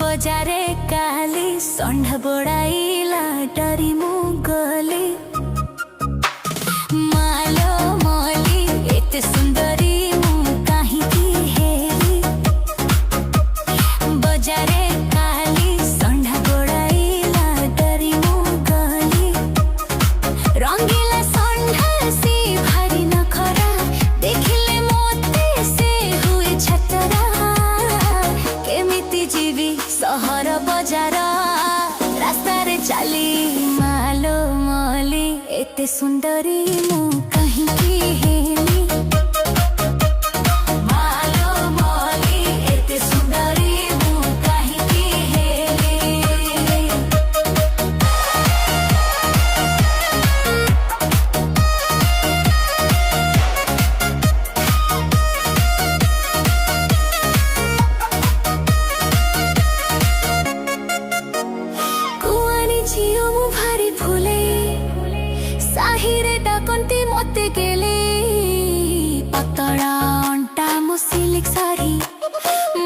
बजारे काली षंढ बोड़ाइला डरी मु गली मालो मली एते सुंदरी मु कहीं की हेरी बजारे काली षंढ बोड़ाइला डरी मु गली रंगीला षंढ सी भारी नखरा देखिले मोते से हुए छतरा केमिति जीवी सहर बजार रास्ता रे चली मालो मली एते सुंदरी मु कहीं की हेली मालो मली एते सुंदरी मु कहीं की हेली झियो मु भारी फुले साहिरे डाकंती मते गेले पतळा अंटा मो सिल्क साड़ी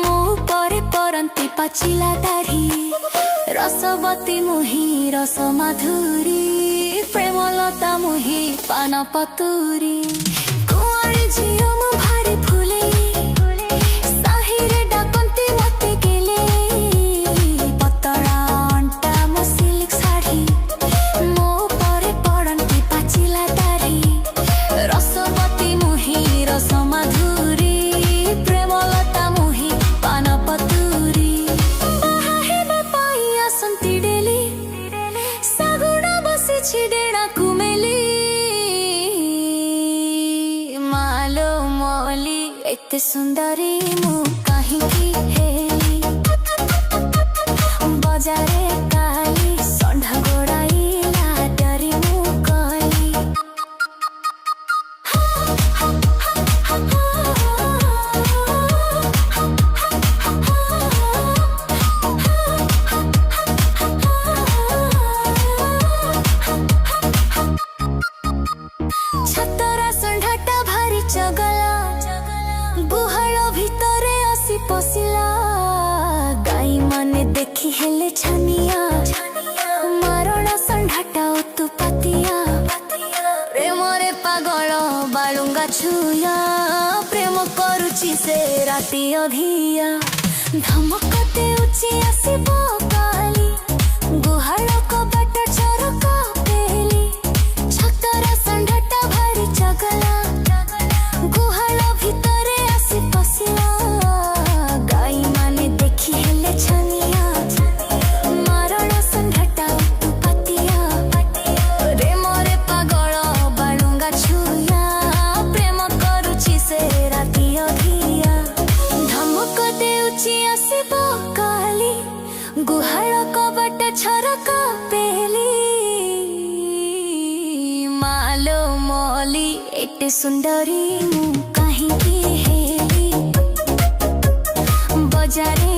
मो परे परंती पाचिला दाढ़ी रसवती मुही रस माधुरी प्रेमलता मुही पान पतुरी कुंवारी झियो मु भारी फुले साहिरे डाकंती मते गेले छिडेना कुमेली मालो मली एते सुंदरी मु कहीं की हेली बजारे काली षंढ गोड़ाइला डरी मु गली छतरा षंढटा भारी चगला गुहाल भितरे आसी पशिला गाई माने देखी हेले छानिया मारणा षंढटा उत्पातिया प्रेम रे पागल बालुंगा छुया प्रेम करुची से राती अधिया धमकते उची आसीबो काली गुहाल कबाट चरका पेली छतरा षंढटा भारी चगला गुहाल भितरे आसी पशिला गाई माने देखी हेले छानिया मारण षंढटा उत्पातिया प्रेम रे पागल बालुंगा छुया प्रेम करुची से राती अधिया धमक देउची आसीबो काली गुहाल कबाट झरका पेली मालो मली एते सुंदरी मु कहीं की हेली बजारे